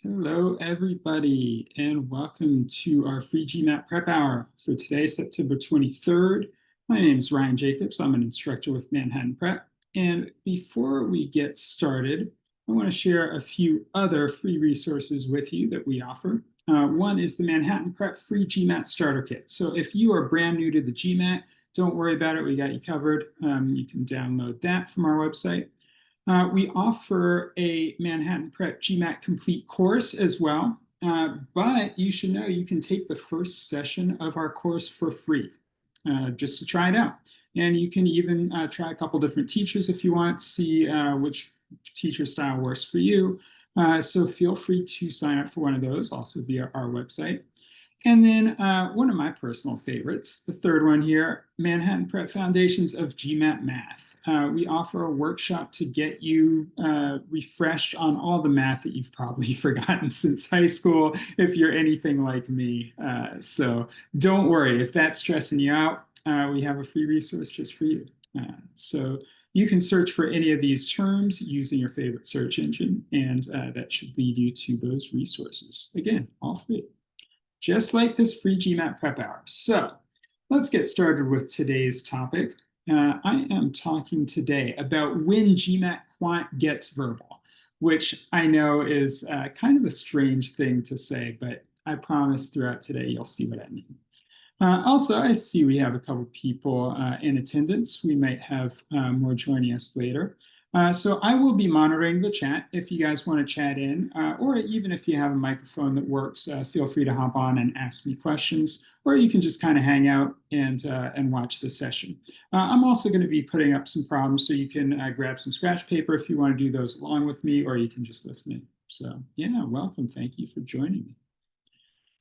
Hello, everybody, and welcome to our free GMAT prep hour for today, September 23rd. My name is Ryan Jacobs. I'm an instructor with Manhattan Prep. And before we get started, I want to share a few other free resources with you that we offer. One is the Manhattan Prep free GMAT starter kit. So if you are brand new to the GMAT, don't worry about it. We got you covered. You can download that from our website. We offer a Manhattan Prep GMAT complete course as well, but you should know you can take the first session of our course for free just to try it out. And you can even try a couple different teachers if you want, see which teacher style works for you. So feel free to sign up for one of those, also via our website. And then one of my personal favorites, the third one here, Manhattan Prep Foundations of GMAT Math. We offer a workshop to get you refreshed on all the math that you've probably forgotten since high school, if you're anything like me. So don't worry, if that's stressing you out, we have a free resource just for you. So you can search for any of these terms using your favorite search engine, and that should lead you to those resources. Again, all free. Just like this free GMAT prep hour. So let's get started with today's topic. I am talking today about when GMAT quant gets verbal, which I know is kind of a strange thing to say, but I promise throughout today you'll see what I mean. Also, I see we have a couple people in attendance. We might have more joining us later. So I will be monitoring the chat if you guys want to chat in, or even if you have a microphone that works, feel free to hop on and ask me questions, or you can just kind of hang out and watch the session. I'm also going to be putting up some problems, so you can grab some scratch paper if you want to do those along with me, or you can just listen in. So yeah, welcome. Thank you for joining me.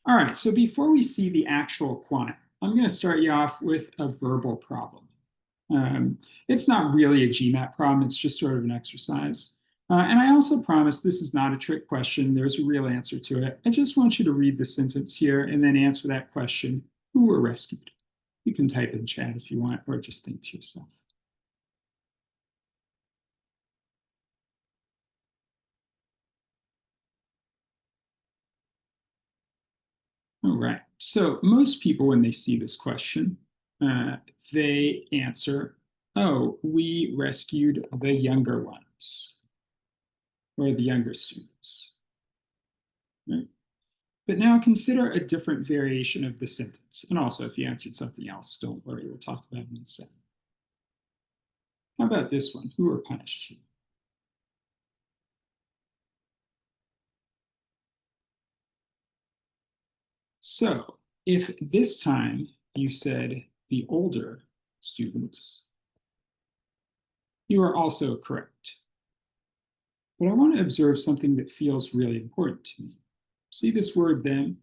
All right, so before we see the actual quant, I'm going to start you off with a verbal problem. It's not really a GMAT problem, it's just sort of an exercise. And I also promise this is not a trick question, there's a real answer to it. I just want you to read the sentence here and then answer that question, who were rescued? You can type in chat if you want, or just think to yourself. All right, so most people when they see this question, they answer, oh, we rescued the younger ones, or the younger students. Right? But now consider a different variation of the sentence. And also, if you answered something else, don't worry, we'll talk about it in a second. How about this one? Who were punished here? So if this time you said the older students, you are also correct. But I want to observe something that feels really important to me. See this word then?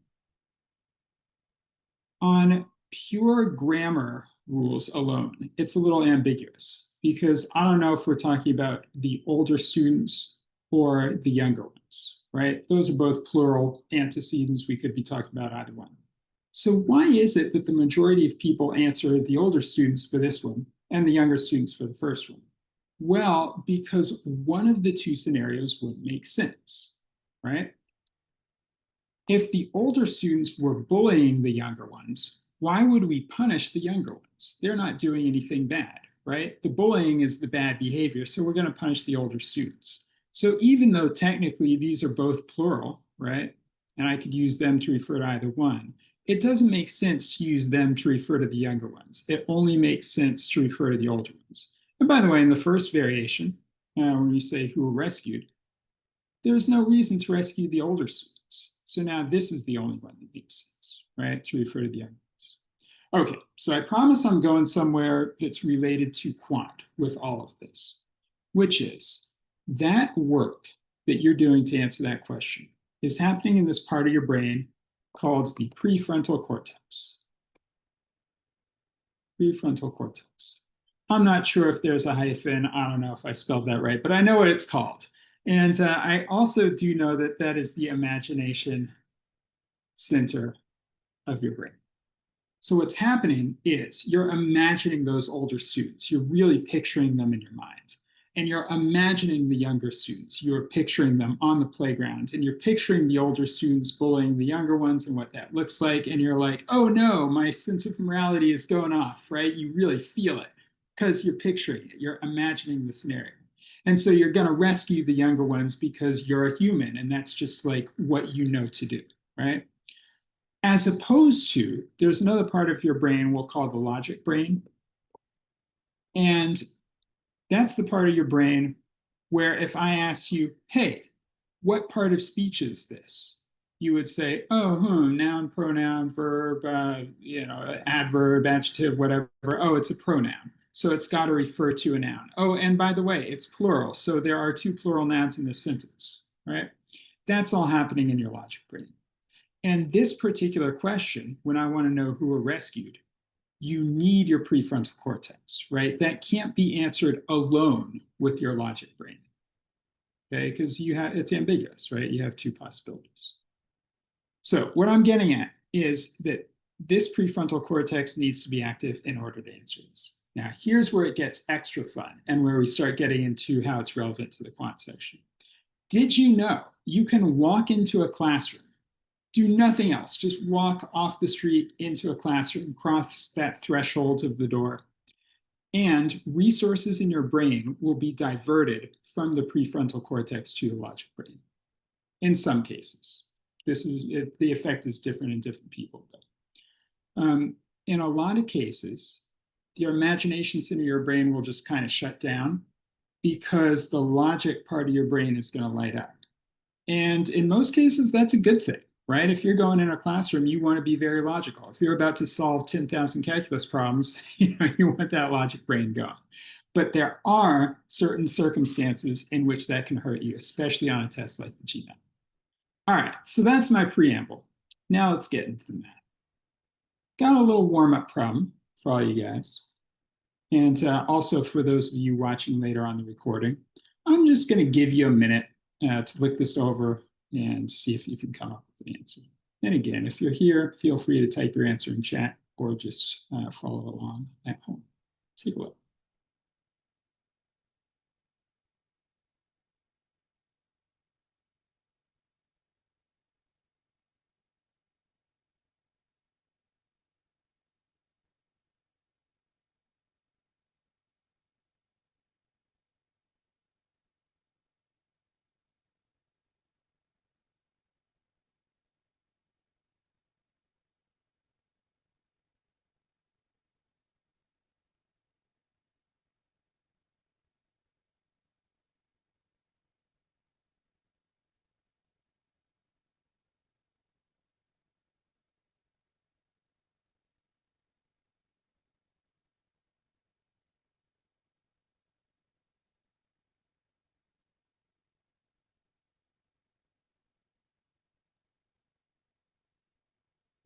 On pure grammar rules alone, it's a little ambiguous because I don't know if we're talking about the older students or the younger ones, right? Those are both plural antecedents. We could be talking about either one. So why is it that the majority of people answer the older students for this one and the younger students for the first one? Well, because one of the two scenarios wouldn't make sense, right? If the older students were bullying the younger ones, why would we punish the younger ones? They're not doing anything bad, right? The bullying is the bad behavior, so we're going to punish the older students. So even though technically these are both plural, right, and I could use them to refer to either one, it doesn't make sense to use them to refer to the younger ones. It only makes sense to refer to the older ones. And by the way, in the first variation, when you say who were rescued, there's no reason to rescue the older students. So now this is the only one that makes sense, right, to refer to the younger ones. Okay, so I promise I'm going somewhere that's related to quant with all of this, which is that work that you're doing to answer that question is happening in this part of your brain called the prefrontal cortex. Prefrontal cortex. I'm not sure if there's a hyphen. I don't know if I spelled that right, but I know what it's called. And I also do know that that is the imagination center of your brain. So what's happening is you're imagining those older students. You're really picturing them in your mind. and you're imagining the younger students. You're picturing them on the playground, and you're picturing the older students bullying the younger ones and what that looks like. And you're like, oh no, my sense of morality is going off, right? You really feel it because you're picturing it. You're imagining the scenario. And so you're going to rescue the younger ones because you're a human, and that's just like what you know to do, right? As opposed to, there's another part of your brain we'll call the logic brain. And that's the part of your brain where if I asked you, hey, what part of speech is this? You would say, oh, noun, pronoun, verb, adverb, adjective, whatever. Oh, it's a pronoun. So it's got to refer to a noun. Oh, and by the way, it's plural. So there are two plural nouns in this sentence, right? That's all happening in your logic brain. And this particular question, when I want to know who are rescued, you need your prefrontal cortex, right? That can't be answered alone with your logic brain, okay? Because it's ambiguous, right? You have two possibilities. So what I'm getting at is that this prefrontal cortex needs to be active in order to answer this. Now, here's where it gets extra fun and where we start getting into how it's relevant to the quant section. Did you know you can walk into a classroom, do nothing else, just walk off the street into a classroom, cross that threshold of the door, and resources in your brain will be diverted from the prefrontal cortex to the logic brain in some cases. The effect is different in different people. But in a lot of cases, your imagination center of your brain will just kind of shut down because the logic part of your brain is going to light up. And in most cases, that's a good thing, right? If you're going in a classroom, you want to be very logical. If you're about to solve 10,000 calculus problems, you want that logic brain going. But there are certain circumstances in which that can hurt you, especially on a test like the GMAT. All right, so that's my preamble. Now let's get into the math. Got a little warm-up problem for all you guys. And also for those of you watching later on the recording, I'm just going to give you a minute to look this over and see if you can come up with an answer. And again, if you're here, feel free to type your answer in chat or just follow along at home. Take a look.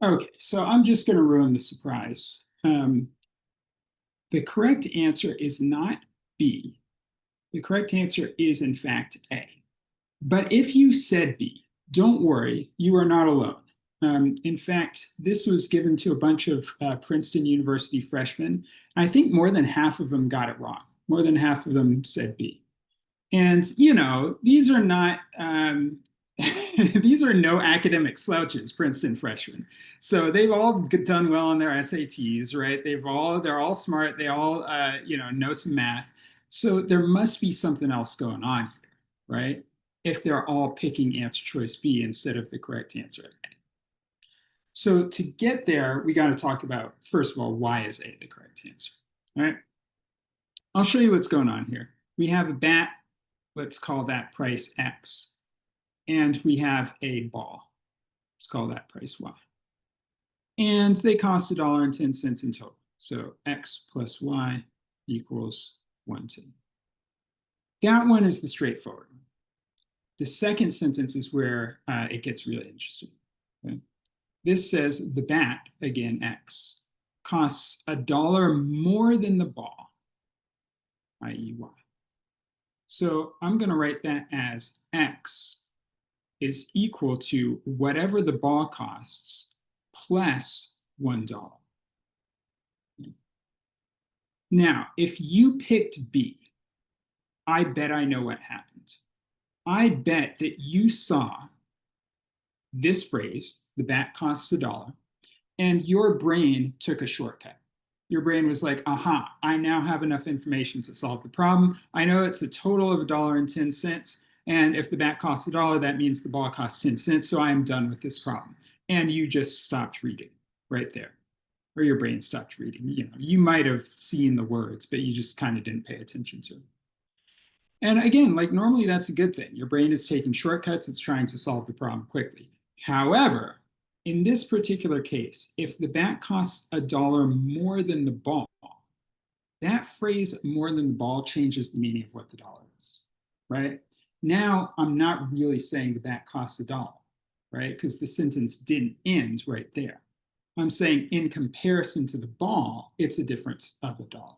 Okay, so I'm just going to ruin the surprise. The correct answer is not B. The correct answer is, in fact, A. But if you said B, don't worry, you are not alone. In fact, this was given to a bunch of Princeton University freshmen. I think more than half of them got it wrong. More than half of them said B. And, these are not, these are no academic slouches, Princeton freshmen. So they've all done well on their SATs, right? They're all smart. They all, know some math. So there must be something else going on here, right? If they're all picking answer choice B instead of the correct answer A. So to get there, we got to talk about, first of all, why is A the correct answer? All right. I'll show you what's going on here. We have a bat. Let's call that price X. And we have a ball. Let's call that price Y. And they cost $1.10 in total. So X plus Y equals 110. That one is the straightforward one. The second sentence is where it gets really interesting. Okay? This says the bat, again, X, costs $1 more than the ball, i.e. Y. So I'm going to write that as X is equal to whatever the ball costs plus $1. Now, if you picked B, I bet I know what happened. I bet that you saw this phrase, the bat costs $1, and your brain took a shortcut. Your brain was like, aha, I now have enough information to solve the problem. I know it's a total of $1.10. And if the bat costs $1, that means the ball costs 10 cents. So I'm done with this problem. And you just stopped reading right there. Or your brain stopped reading. You might have seen the words, but you just kind of didn't pay attention to it. And again, like normally that's a good thing. Your brain is taking shortcuts, it's trying to solve the problem quickly. However, in this particular case, if the bat costs $1 more than the ball, that phrase more than the ball changes the meaning of what the dollar is, right? Now I'm not really saying the bat costs $1, right? Because the sentence didn't end right there. I'm saying in comparison to the ball, it's a difference of $1.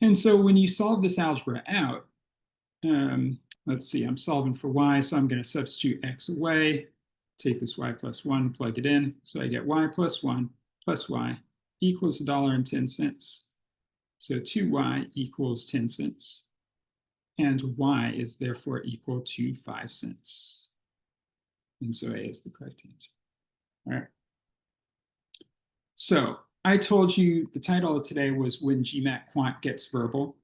And so when you solve this algebra out, let's see, I'm solving for y, so I'm going to substitute x away, take this y plus 1, plug it in. So I get y plus 1 plus y equals $1.10. So 2y equals 10 cents. And y is therefore equal to 5 cents. And so A is the correct answer. All right. So I told you the title of today was When GMAT Quant Gets Verbal.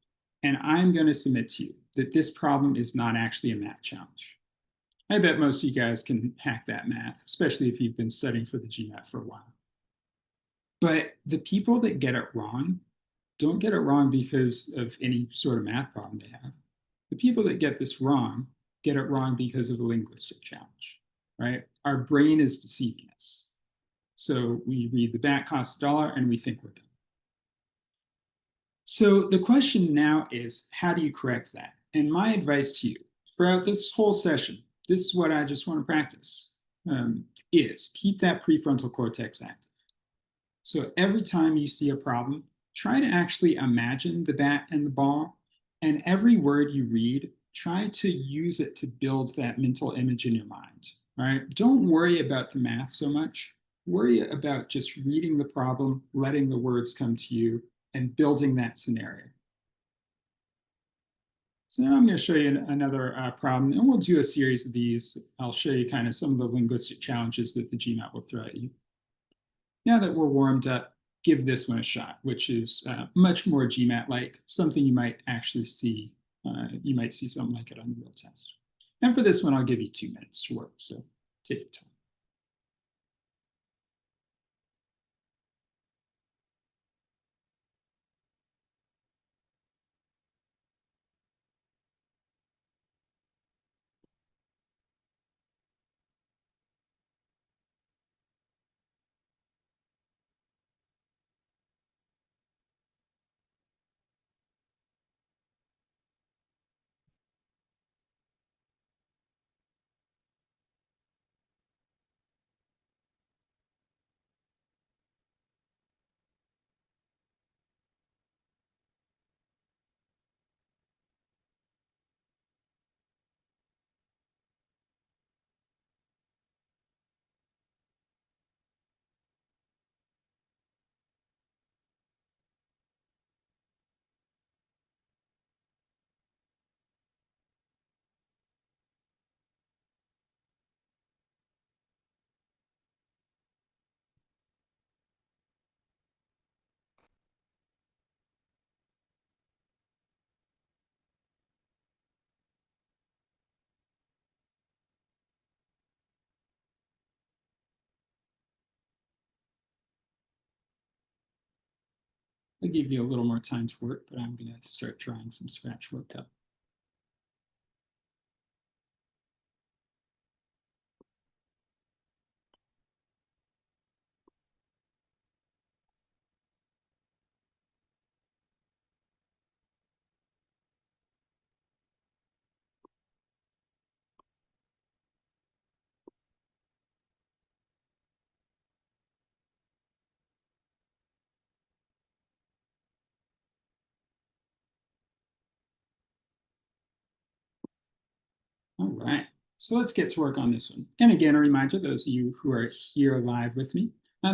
And I'm going to submit to you that this problem is not actually a math challenge. I bet most of you guys can hack that math, especially if you've been studying for the GMAT for a while. But the people that get it wrong don't get it wrong because of any sort of math problem they have. The people that get this wrong get it wrong because of a linguistic challenge, right? Our brain is deceiving us. So we read the bat costs $1 and we think we're done. So the question now is, how do you correct that? And my advice to you throughout this whole session, this is what I just want to practice, is keep that prefrontal cortex active. So every time you see a problem, try to actually imagine the bat and the ball, and every word you read, try to use it to build that mental image in your mind, right? Don't worry about the math so much. Worry about just reading the problem, letting the words come to you, and building that scenario. So now I'm going to show you another problem, and we'll do a series of these. I'll show you kind of some of the linguistic challenges that the GMAT will throw at you. Now that we're warmed up, give this one a shot, which is much more GMAT-like, something you might actually see. You might see something like it on the real test. And for this one, I'll give you 2 minutes to work, so take your time. I'll give you a little more time to work, but I'm going to start trying some scratch workup. All right, so let's get to work on this one. And again, a reminder, those of you who are here live with me,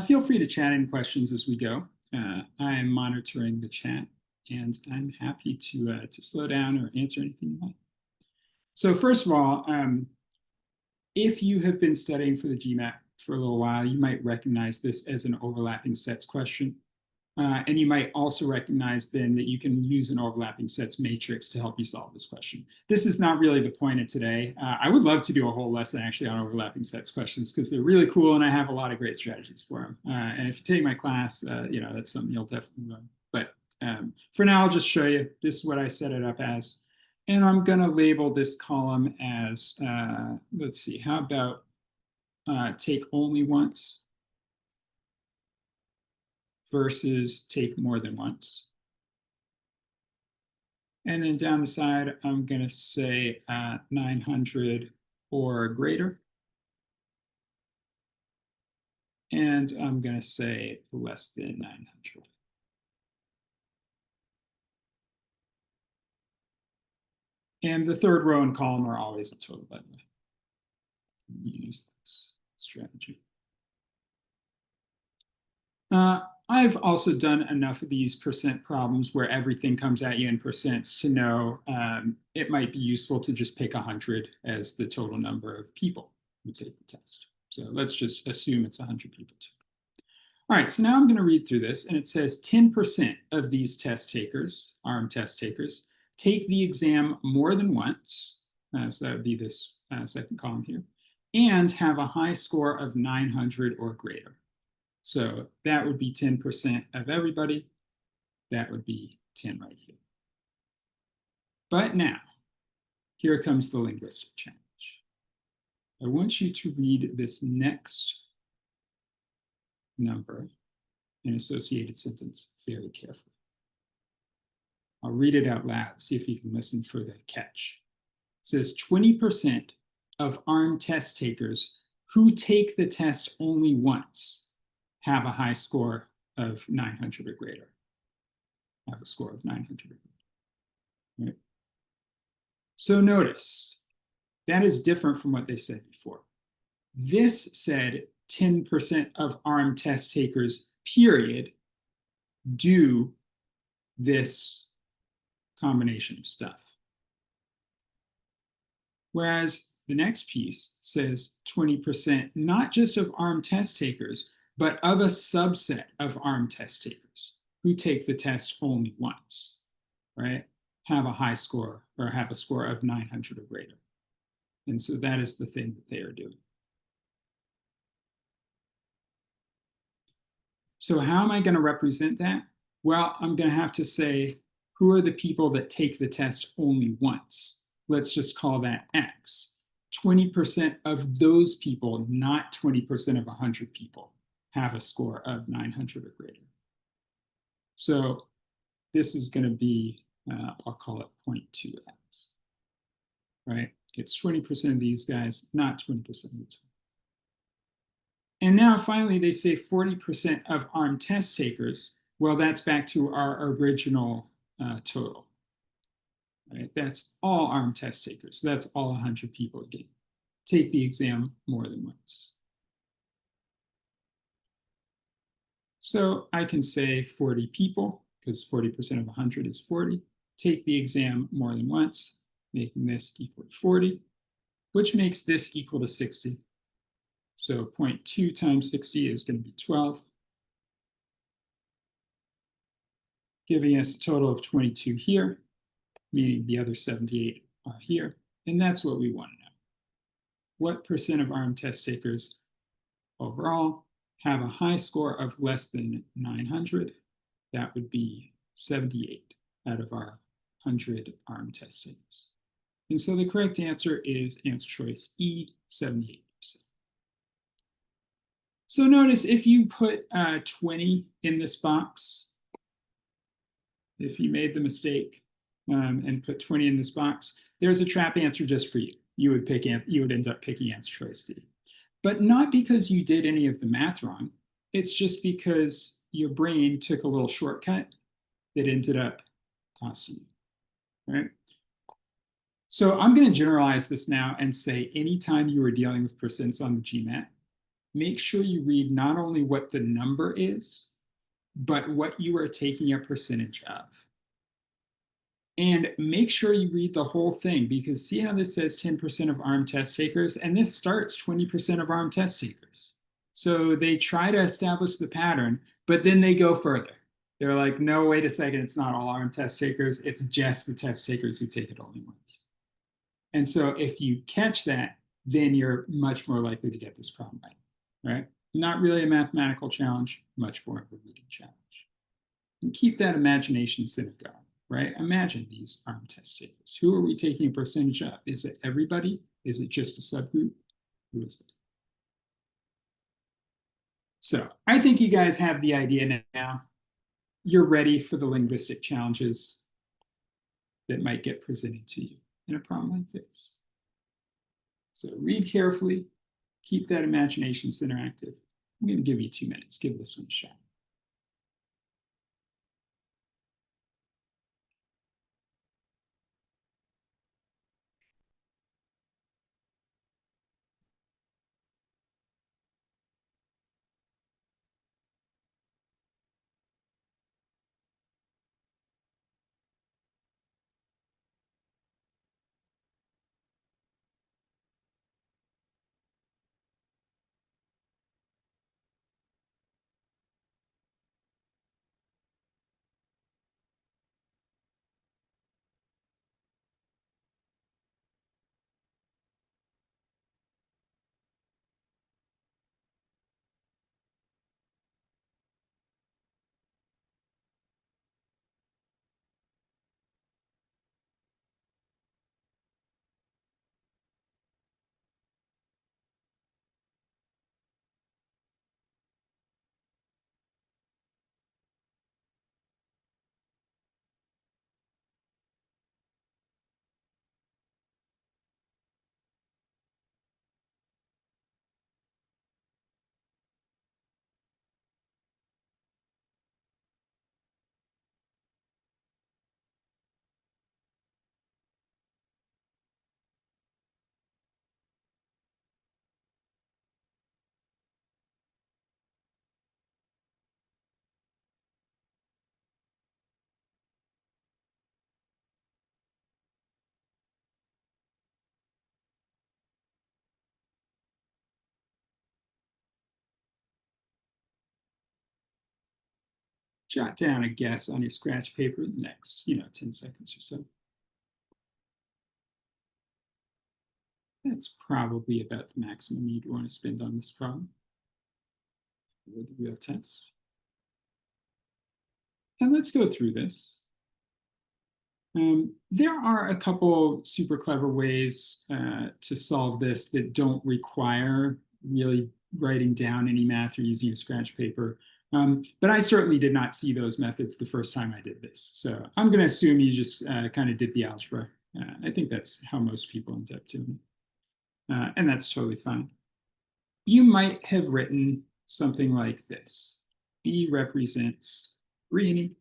feel free to chat in questions as we go. I am monitoring the chat. and I'm happy to slow down or answer anything you like. So first of all, if you have been studying for the GMAT for a little while, you might recognize this as an overlapping sets question. And you might also recognize then that you can use an overlapping sets matrix to help you solve this question. This is not really the point of today. I would love to do a whole lesson actually on overlapping sets questions because they're really cool and I have a lot of great strategies for them. And if you take my class, that's something you'll definitely learn. But for now, I'll just show you. This is what I set it up as. And I'm going to label this column as, let's see, how about take only once versus take more than once. And then down the side, I'm going to say 900 or greater. And I'm going to say less than 900. And the third row and column are always a total, by the way. Use this strategy. I've also done enough of these percent problems where everything comes at you in percents to know it might be useful to just pick 100 as the total number of people who take the test. So let's just assume it's 100 people too. All right, so now I'm going to read through this, and it says 10% of these test takers, ARM test takers, take the exam more than once, so that would be this second column here, and have a high score of 900 or greater. So that would be 10% of everybody. That would be 10 right here. But now, here comes the linguistic challenge. I want you to read this next number and associated sentence very carefully. I'll read it out loud, see if you can listen for the catch. It says 20% of ARM test takers who take the test only once have a high score of 900 or greater. Have a score of 900 or greater. Right? So notice, that is different from what they said before. This said 10% of ARM test takers, period, do this combination of stuff. Whereas the next piece says 20% not just of ARM test takers, but of a subset of ARM test takers who take the test only once, right? Have a high score or have a score of 900 or greater. And so that is the thing that they are doing. So how am I going to represent that? Well, I'm going to have to say, who are the people that take the test only once? Let's just call that X. 20% of those people, not 20% of 100 people, have a score of 900 or greater. So this is going to be, I'll call it 0.2X, right? It's 20% of these guys, not 20% of the total. And now finally, they say 40% of ARM test takers. Well, that's back to our original total. Right? That's all ARM test takers. So that's all 100 people again. Take the exam more than once. So I can say 40 people, because 40% of 100 is 40. Take the exam more than once, making this equal to 40, which makes this equal to 60. So 0.2 times 60 is going to be 12, giving us a total of 22 here, meaning the other 78 are here. And that's what we want to know. What percent of ARM test takers overall have a high score of less than 900? That would be 78 out of our 100 ARM test takers. And so the correct answer is answer choice E, 78%. So notice if you put 20 in this box, if you made the mistake and put 20 in this box, there's a trap answer just for you. You would end up picking answer choice D. But not because you did any of the math wrong. It's just because your brain took a little shortcut that ended up costing you, right? So I'm going to generalize this now and say anytime you are dealing with percents on the GMAT, make sure you read not only what the number is, but what you are taking a percentage of. And make sure you read the whole thing, because see how this says 10% of armed test takers, and this starts 20% of armed test takers. So they try to establish the pattern, but then they go further. They're like, no, wait a second, it's not all armed test takers, it's just the test takers who take it only once. And so if you catch that, then you're much more likely to get this problem right? Not really a mathematical challenge, much more of a reading challenge. And keep that imagination center going, right? Imagine these armed test takers. Who are we taking a percentage of? Is it everybody? Is it just a subgroup? Who is it? So I think you guys have the idea now. You're ready for the linguistic challenges that might get presented to you in a problem like this. So read carefully, keep that imagination center active. I'm going to give you 2 minutes. Give this one a shot. Jot down a guess on your scratch paper in the next, 10 seconds or so. That's probably about the maximum you'd want to spend on this problem for the real test. And let's go through this. There are a couple super clever ways to solve this that don't require really writing down any math or using a scratch paper. But I certainly did not see those methods the first time I did this. So I'm going to assume you just kind of did the algebra. I think that's how most people end up doing it. And that's totally fine. You might have written something like this. B represents Brittany,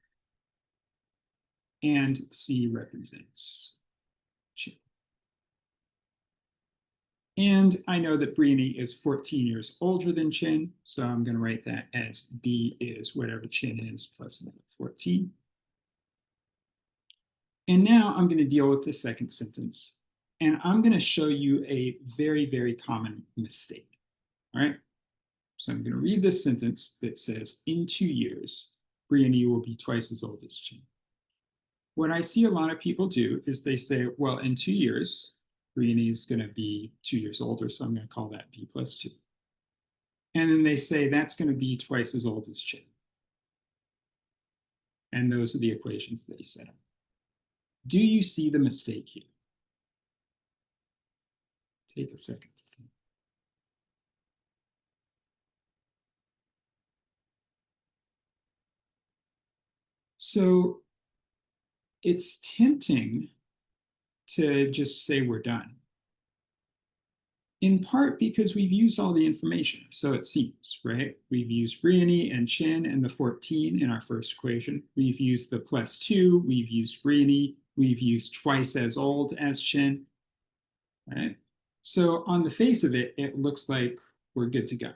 and C represents Chin. And I know that Brittany is 14 years older than Chin, so I'm going to write that as B is whatever Chin is plus another 14. And now I'm going to deal with the second sentence, and I'm going to show you a very, very common mistake. All right? So I'm going to read this sentence that says, in 2 years, Brittany will be twice as old as Chin. What I see a lot of people do is they say, well, in 2 years, Brittany is going to be 2 years older, so I'm going to call that B plus 2. And then they say that's going to be twice as old as Chin. And those are the equations they set up. Do you see the mistake here? Take a second to think. So it's tempting to just say we're done, in part because we've used all the information. So it seems, right? We've used Brittany and Chin and the 14 in our first equation. We've used the plus 2. We've used Brittany. We've used twice as old as Chin, right? So on the face of it, it looks like we're good to go.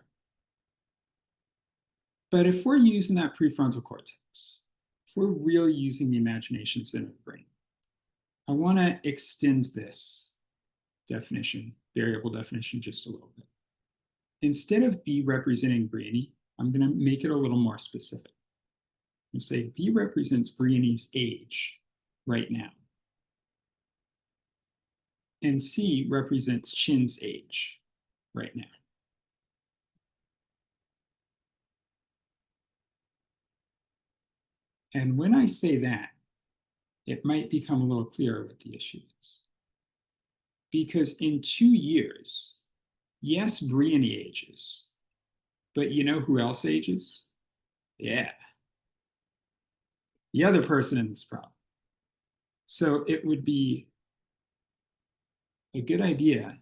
But if we're using that prefrontal cortex, if we're really using the imagination center of the brain, I want to extend this definition, variable definition, just a little bit. Instead of B representing Brittany, I'm going to make it a little more specific. I'm going to say B represents Brittany's age right now. And C represents Chin's age right now. And when I say that, it might become a little clearer what the issue is. Because in 2 years, yes, Brittany ages, but you know who else ages? Yeah, the other person in this problem. So it would be a good idea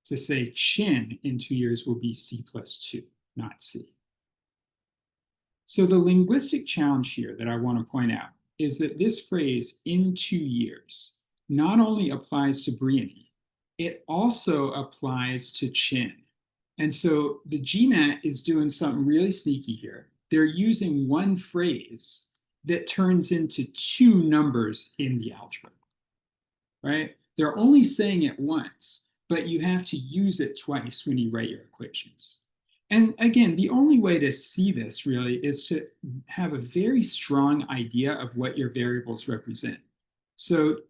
to say Chin in 2 years will be C plus 2, not C. So the linguistic challenge here that I want to point out is that this phrase in 2 years not only applies to Brittany, it also applies to Chin. And so the GMAT is doing something really sneaky here. They're using one phrase that turns into 2 numbers in the algebra, right? They're only saying it once, but you have to use it twice when you write your equations. And again, the only way to see this really is to have a very strong idea of what your variables represent. So,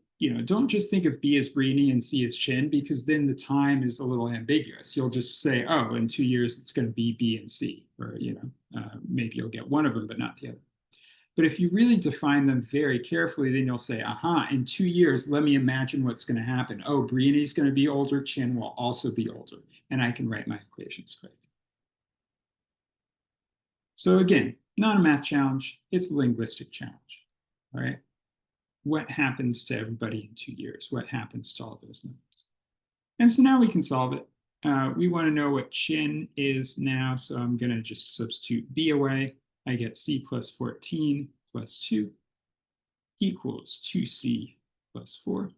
don't just think of B as Brittany and C as Chin, because then the time is a little ambiguous. You'll just say, oh, in 2 years, it's going to be B and C, or, maybe you'll get one of them, but not the other. But if you really define them very carefully, then you'll say, aha, in 2 years, let me imagine what's going to happen. Oh, Brittany's going to be older, Chin will also be older, and I can write my equations correctly. So again, not a math challenge, it's a linguistic challenge, all right? What happens to everybody in 2 years? What happens to all those numbers? And so now we can solve it. We want to know what Chin is now, so I'm going to just substitute B away. I get C plus 14 plus 2 equals 2C plus 4.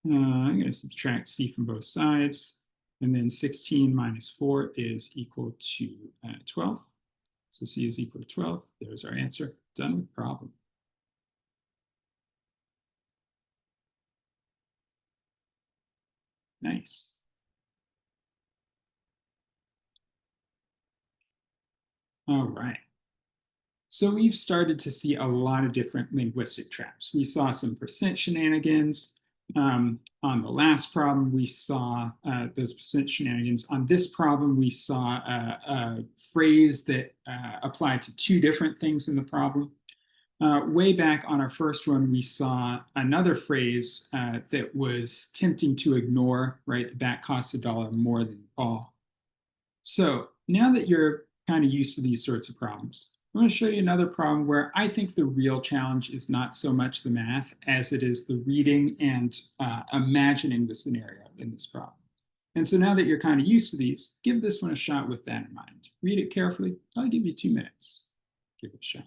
I'm going to subtract C from both sides. And then 16 minus 4 is equal to 12. So C is equal to 12. There's our answer. Done with the problem. Nice. All right. So we've started to see a lot of different linguistic traps. We saw some percent shenanigans. On the last problem, we saw those percent shenanigans. On this problem, we saw a phrase that applied to 2 different things in the problem. Way back on our first one, we saw another phrase that was tempting to ignore, right? That costs $1 more than Paul. So now that you're kind of used to these sorts of problems, I'm going to show you another problem where I think the real challenge is not so much the math as it is the reading and imagining the scenario in this problem. And so now that you're kind of used to these, give this one a shot with that in mind. Read it carefully. I'll give you 2 minutes. Give it a shot.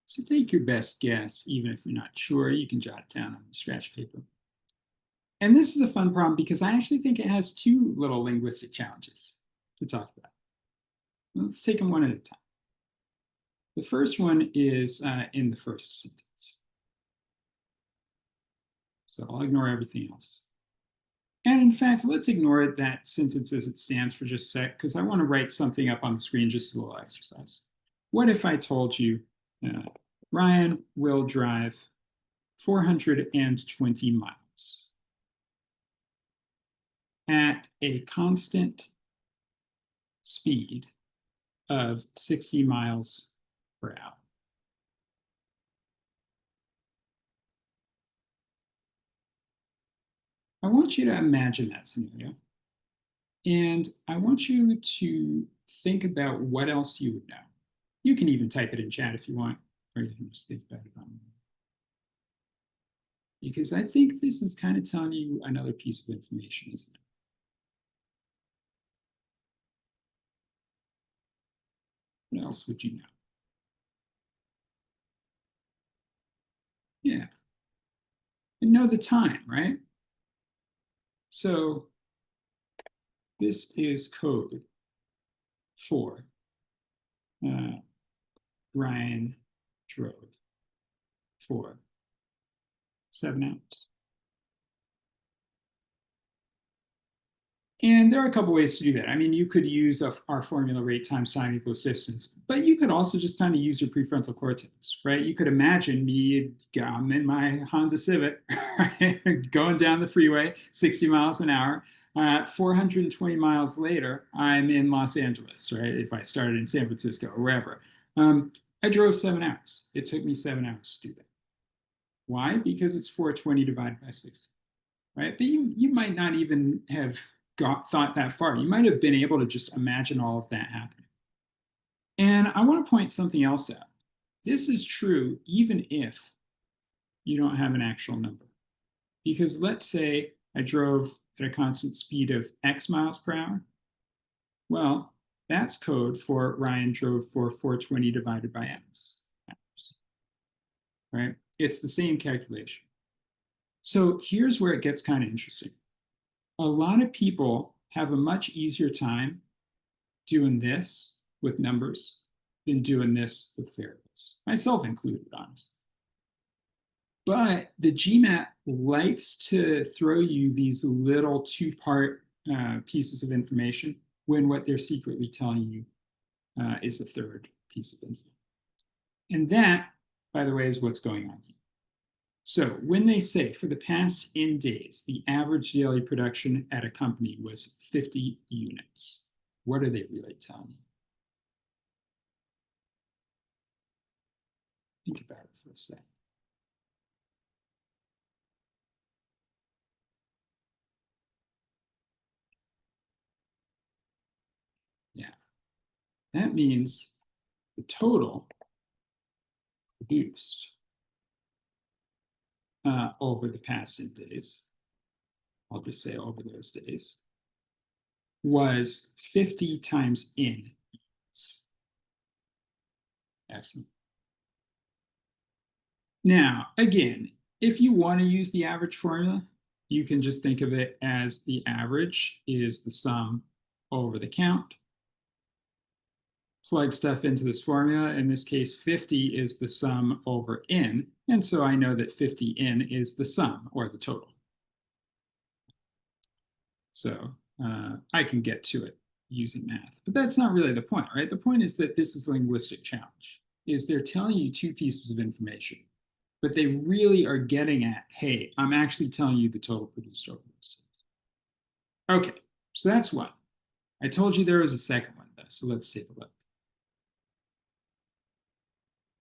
So take your best guess, even if you're not sure. You can jot it down on the scratch paper. And this is a fun problem because I actually think it has two little linguistic challenges to talk about. Let's take them one at a time. The first one is in the first sentence. So I'll ignore everything else. And in fact, let's ignore that sentence as it stands for just a sec, because I want to write something up on the screen, just a little exercise. What if I told you Ryan will drive 420 miles at a constant speed of 60 miles per hour? I want you to imagine that scenario. And I want you to think about what else you would know. You can even type it in chat if you want, or you can just think about it on. Because I think this is kind of telling you another piece of information, isn't it? What else would you know? Yeah. And know the time, right? So this is code for Ryan drove for 7 hours. And there are a couple ways to do that. I mean, you could use our formula rate times time equals distance, but you could also just kind of use your prefrontal cortex, right? You could imagine me, I'm in my Honda Civic, right? Going down the freeway, 60 miles an hour. 420 miles later, I'm in Los Angeles, right? If I started in San Francisco or wherever. I drove 7 hours. It took me 7 hours to do that. Why? Because it's 420 divided by 60, right? But you might not even have thought that far. You might have been able to just imagine all of that happening. And I want to point something else out. This is true even if you don't have an actual number. Because let's say I drove at a constant speed of X miles per hour. Well, that's code for Ryan drove for 420 divided by X. Right? It's the same calculation. So here's where it gets kind of interesting. A lot of people have a much easier time doing this with numbers than doing this with variables, myself included, honestly. But the GMAT likes to throw you these little two-part pieces of information when what they're secretly telling you is a third piece of info. And that, by the way, is what's going on here. So when they say for the past N days, the average daily production at a company was 50 units, what are they really telling you? Think about it for a second. Yeah, that means the total produced over the past N days, I'll just say over those days, was 50 times N units. Excellent. Now, again, if you want to use the average formula, you can just think of it as the average is the sum over the count. Plug stuff into this formula. In this case, 50 is the sum over N. And so I know that 50N is the sum or the total. So I can get to it using math. But that's not really the point, right? The point is that this is a linguistic challenge, is they're telling you two pieces of information, but they really are getting at, hey, I'm actually telling you the total produced over those days. Okay, so that's one. I told you there was a second one, though, so let's take a look.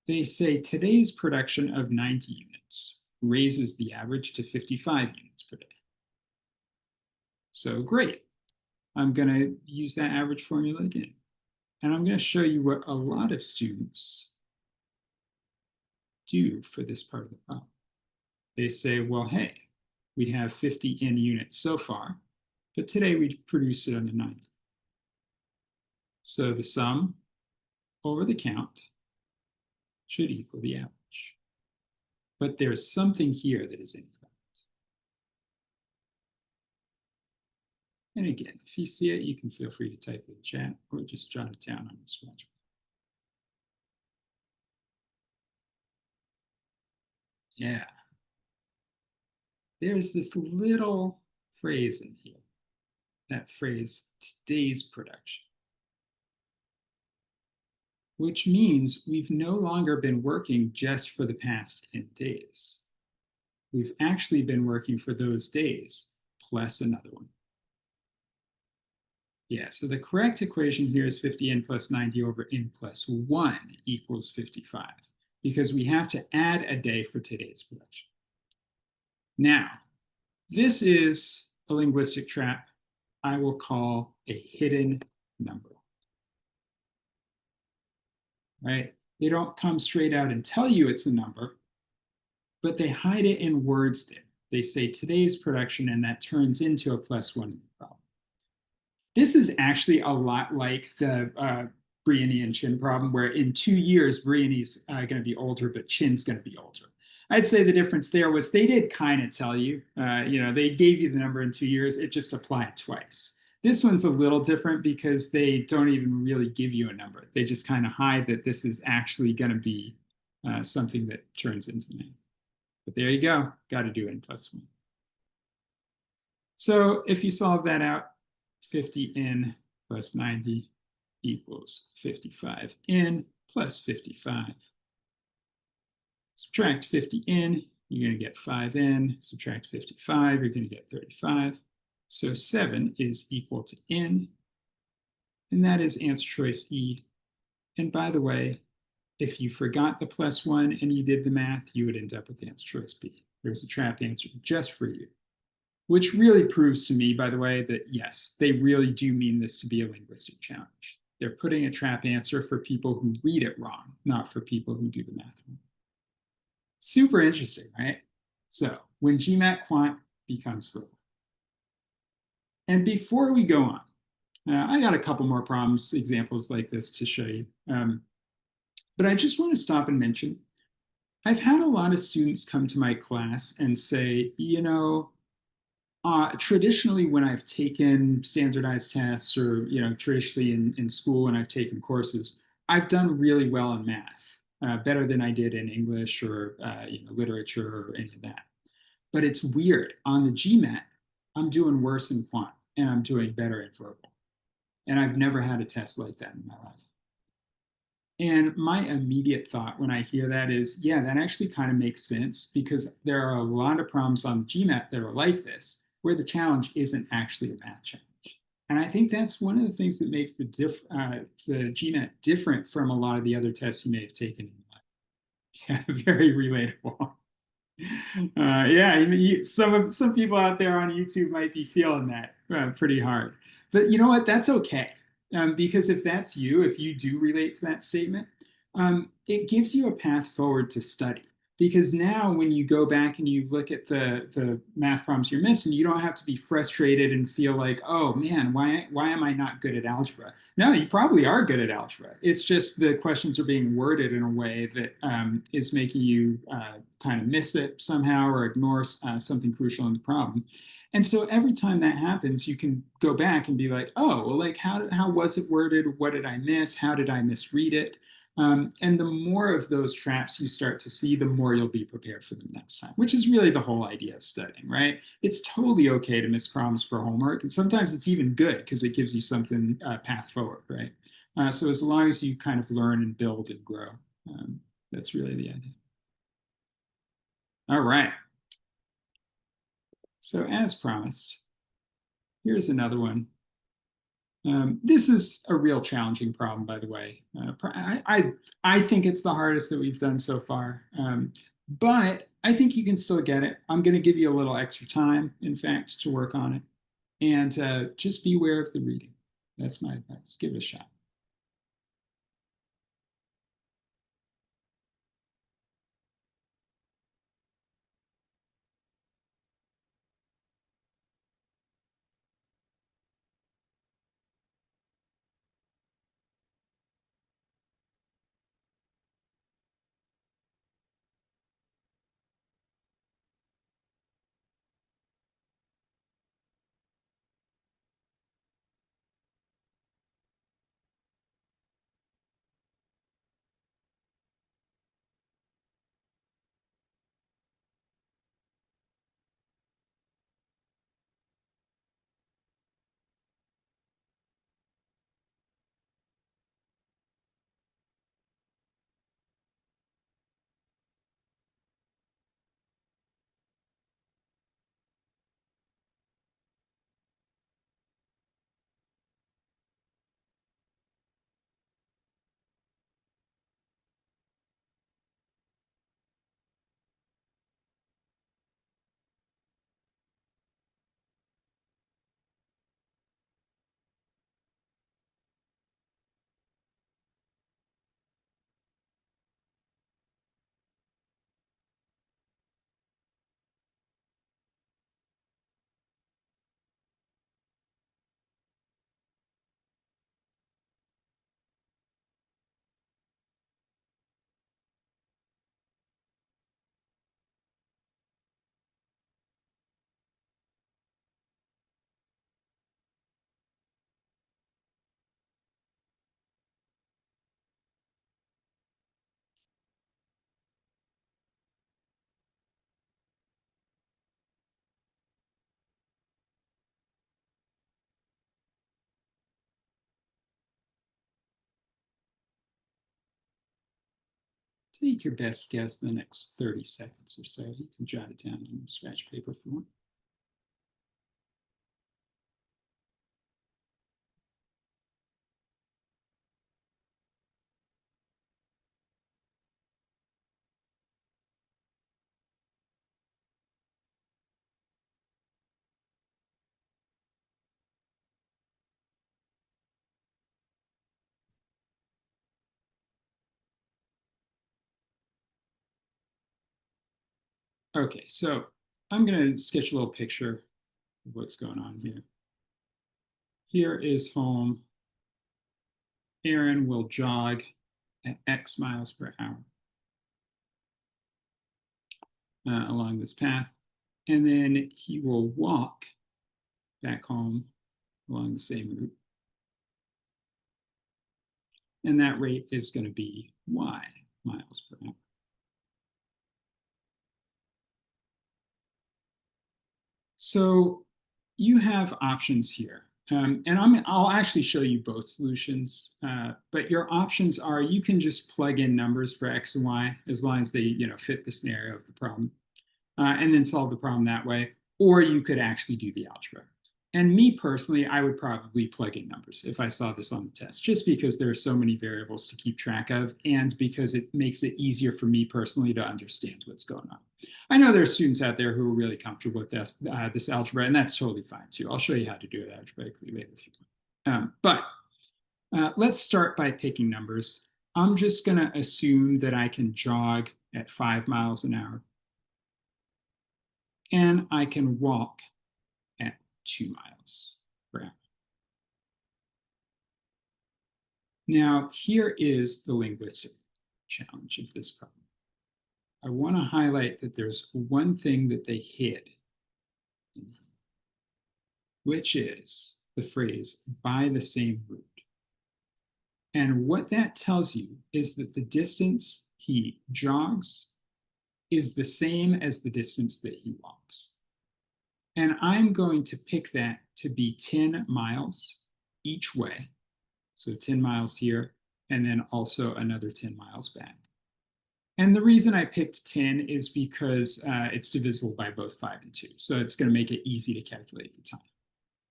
They say today's production of 90 units raises the average to 55 units per day. So great. I'm going to use that average formula again. And I'm going to show you what a lot of students do for this part of the problem. They say, well, hey, we have 50 N units so far, but today we produced it on the 90. So the sum over the count should equal the average. But there's something here that is incorrect. And again, if you see it, you can feel free to type it in the chat or just jot it down on your scratch. Yeah. There's this little phrase in here, that phrase, today's production, which means we've no longer been working just for the past 10 days. We've actually been working for those days plus another one. Yeah, so the correct equation here is 50n plus 90 over n plus 1 equals 55, because we have to add a day for today's production. Now, this is a linguistic trap I will call a hidden number. Right? They don't come straight out and tell you it's a number, but they hide it in words there. They say today's production, and that turns into a plus 1 problem. This is actually a lot like the Briony and Chin problem, where in 2 years, Briony's going to be older, but Chin's going to be older. I'd say the difference there was they did kind of tell you, they gave you the number in 2 years, it just applied twice. This one's a little different because they don't even really give you a number. They just kind of hide that this is actually going to be something that turns into math. But there you go, got to do n plus 1. So if you solve that out, 50n plus 90 equals 55n plus 55. Subtract 50n, you're going to get 5n. Subtract 55, you're going to get 35. So 7 is equal to n. And that is answer choice E. And by the way, if you forgot the plus 1 and you did the math, you would end up with answer choice B. There's a trap answer just for you. Which really proves to me, by the way, that yes, they really do mean this to be a linguistic challenge. They're putting a trap answer for people who read it wrong, not for people who do the math wrong. Super interesting, right? So when GMAT quant becomes verbal. And before we go on, I got a couple more problems, examples like this to show you. But I just want to stop and mention, I've had a lot of students come to my class and say, traditionally, when I've taken standardized tests or, traditionally in school when I've taken courses, I've done really well in math, better than I did in English or, literature or any of that. But it's weird. On the GMAT, I'm doing worse in quant and I'm doing better in verbal. And I've never had a test like that in my life. And my immediate thought when I hear that is, yeah, that actually kind of makes sense because there are a lot of problems on GMAT that are like this, where the challenge isn't actually a math challenge. And I think that's one of the things that makes the GMAT different from a lot of the other tests you may have taken in your life. Yeah, very relatable. Some people out there on YouTube might be feeling that pretty hard. But you know what? That's okay. Because if that's you, if you do relate to that statement, it gives you a path forward to study. Because now when you go back and you look at the math problems you're missing, you don't have to be frustrated and feel like, oh man, why am I not good at algebra? No, you probably are good at algebra. It's just the questions are being worded in a way that is making you kind of miss it somehow or ignore something crucial in the problem. And so every time that happens, you can go back and be like, oh, well, like how was it worded? What did I miss? How did I misread it? And the more of those traps you start to see, the more you'll be prepared for them next time, which is really the whole idea of studying, right? It's totally okay to miss problems for homework. And sometimes it's even good because it gives you something path forward, right? So as long as you kind of learn and build and grow, that's really the idea. All right. So as promised, here's another one. This is a real challenging problem, by the way. I think it's the hardest that we've done so far, but I think you can still get it. I'm going to give you a little extra time, in fact, to work on it. And just beware of the reading. That's my advice. Give it a shot. Take your best guess in the next 30 seconds or so. You can jot it down on scratch paper if you want. Okay, so I'm going to sketch a little picture of what's going on here. Here is home. Aaron will jog at X miles per hour along this path, and then he will walk back home along the same route. And that rate is going to be Y miles per hour. So you have options here. And I'll actually show you both solutions, but your options are you can just plug in numbers for X and Y as long as they fit the scenario of the problem, and then solve the problem that way, or you could actually do the algebra. And me personally, I would probably plug in numbers if I saw this on the test, just because there are so many variables to keep track of, and because it makes it easier for me personally to understand what's going on. I know there are students out there who are really comfortable with this algebra, and that's totally fine too. I'll show you how to do it algebraically later if you want. But let's start by picking numbers. I'm just going to assume that I can jog at 5 miles an hour, and I can walk at 2 miles per hour. Now, here is the linguistic challenge of this problem. I want to highlight that there's one thing that they hid, which is the phrase by the same route. And what that tells you is that the distance he jogs is the same as the distance that he walks. And I'm going to pick that to be 10 miles each way. So 10 miles here, and then also another 10 miles back. And the reason I picked 10 is because it's divisible by both 5 and 2. So it's going to make it easy to calculate the time.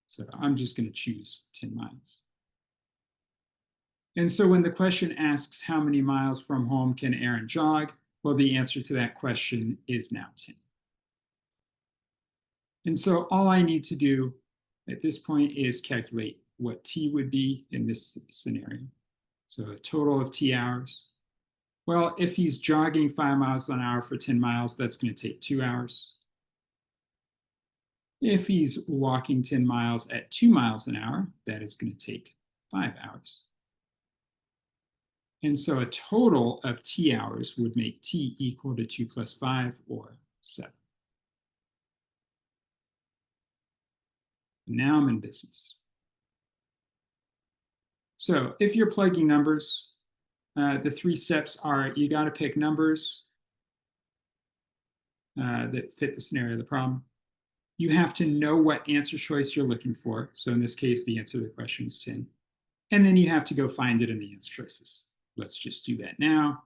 So I'm just going to choose 10 miles. And so when the question asks how many miles from home can Aaron jog, well, the answer to that question is now 10. And so all I need to do at this point is calculate what t would be in this scenario. So a total of t hours. Well, if he's jogging 5 miles an hour for 10 miles, that's going to take 2 hours. If he's walking 10 miles at 2 miles an hour, that is going to take 5 hours. And so a total of t hours would make t equal to 2 plus 5, or 7. Now I'm in business. So if you're plugging numbers, the 3 steps are you got to pick numbers that fit the scenario of the problem. You have to know what answer choice you're looking for. So in this case, the answer to the question is 10. And then you have to go find it in the answer choices. Let's just do that now.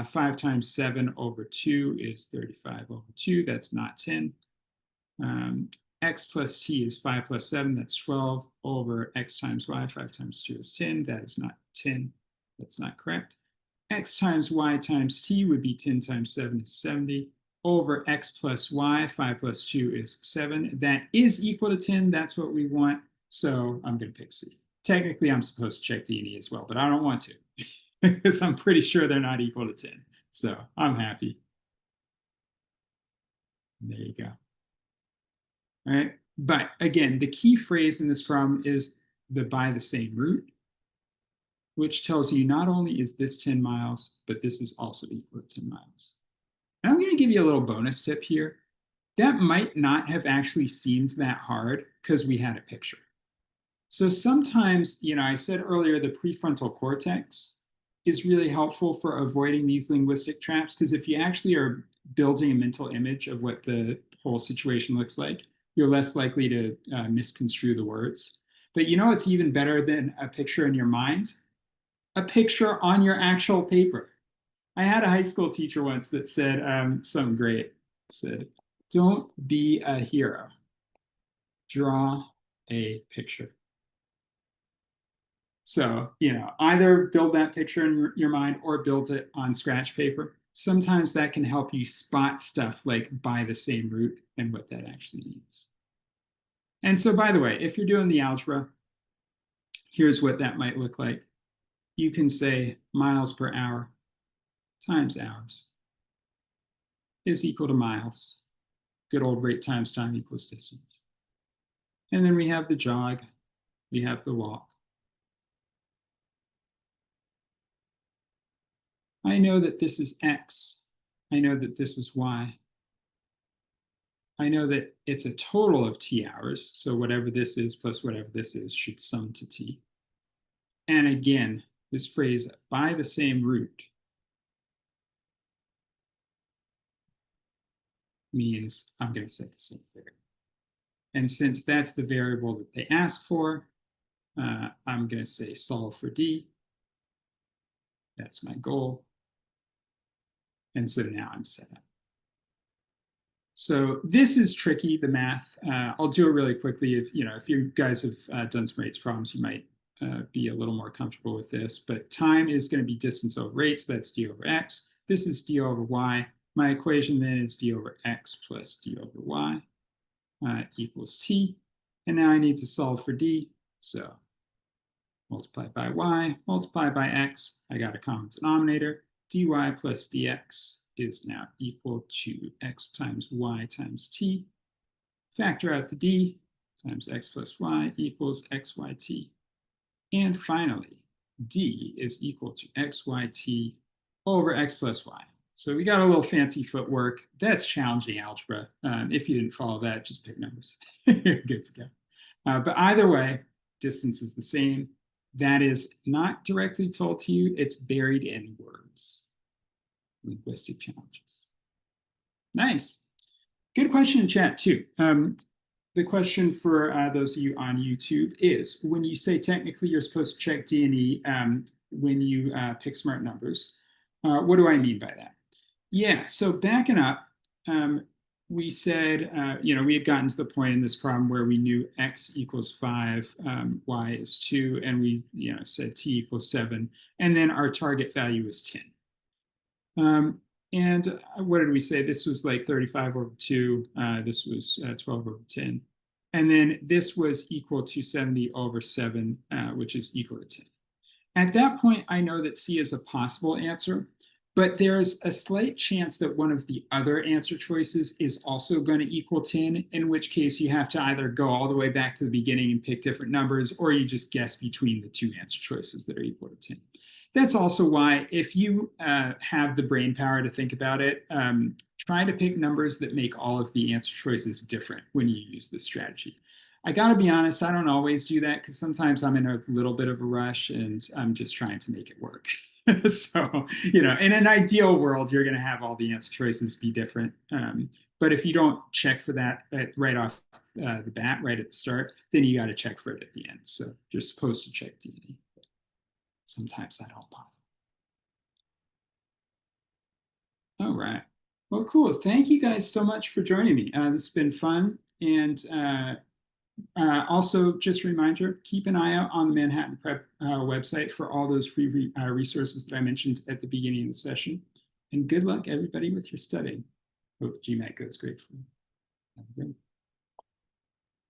5 times 7 over 2 is 35 over 2. That's not 10. X plus t is 5 plus 7. That's 12 over x times y. 5 times 2 is 10. That is not 10. That's not correct. X times y times t would be 10 times 7 is 70. Over x plus y, 5 plus 2 is 7. That is equal to 10. That's what we want. So I'm going to pick C. Technically, I'm supposed to check D and E as well, but I don't want to because I'm pretty sure they're not equal to 10. So I'm happy. There you go. All right. But again, the key phrase in this problem is the by the same route, which tells you not only is this 10 miles, but this is also equal to 10 miles. And I'm going to give you a little bonus tip here. That might not have actually seemed that hard because we had a picture. So sometimes, I said earlier, the prefrontal cortex is really helpful for avoiding these linguistic traps, because if you actually are building a mental image of what the whole situation looks like, you're less likely to misconstrue the words. But it's even better than a picture in your mind? A picture on your actual paper. I had a high school teacher once that said something great. Said, "Don't be a hero. Draw a picture." So, either build that picture in your mind or build it on scratch paper. Sometimes that can help you spot stuff like by the same root and what that actually means. And so, by the way, if you're doing the algebra, here's what that might look like. You can say miles per hour times hours is equal to miles. Good old rate times time equals distance. And then we have the jog, we have the walk. I know that this is X. I know that this is Y. I know that it's a total of T hours. So whatever this is plus whatever this is should sum to T. And again, this phrase by the same root means I'm going to set the same variable. And since that's the variable that they ask for, I'm going to say solve for D. That's my goal. And so now I'm set up. So this is tricky, the math. I'll do it really quickly. If you guys have done some rates problems, you might be a little more comfortable with this. But time is going to be distance over rate, so that's d over x. This is d over y. My equation then is d over x plus d over y equals t. And now I need to solve for d. So multiply by y, multiply by x. I got a common denominator. dy plus dx is now equal to x times y times t. Factor out the d times x plus y equals xyt. And finally, d is equal to xyt over x plus y. So we got a little fancy footwork. That's challenging algebra. If you didn't follow that, just pick numbers. You're good to go. But either way, distance is the same. That is not directly told to you. It's buried in words. Linguistic challenges. Nice. Good question in chat, too. The question for those of you on YouTube is, when you say technically you're supposed to check D&E when you pick smart numbers, what do I mean by that? Yeah, so backing up, we said, we had gotten to the point in this problem where we knew x equals 5, y is 2, and we said t equals 7, and then our target value is 10. And what did we say? This was like 35 over 2. This was 12 over 10. And then this was equal to 70 over 7, which is equal to 10. At that point, I know that C is a possible answer, but there's a slight chance that one of the other answer choices is also going to equal 10, in which case you have to either go all the way back to the beginning and pick different numbers, or you just guess between the two answer choices that are equal to 10. That's also why, if you have the brain power to think about it, try to pick numbers that make all of the answer choices different when you use this strategy. I got to be honest, I don't always do that because sometimes I'm in a little bit of a rush and I'm just trying to make it work. So, in an ideal world, you're going to have all the answer choices be different. But if you don't check for that right off the bat, right at the start, then you got to check for it at the end. So you're supposed to check D&E. Sometimes I don't bother. All right. Well, cool. Thank you guys so much for joining me. This has been fun. And also, just a reminder, keep an eye out on the Manhattan Prep website for all those free resources that I mentioned at the beginning of the session. And good luck, everybody, with your studying. Hope GMAT goes great for you. Have a good one.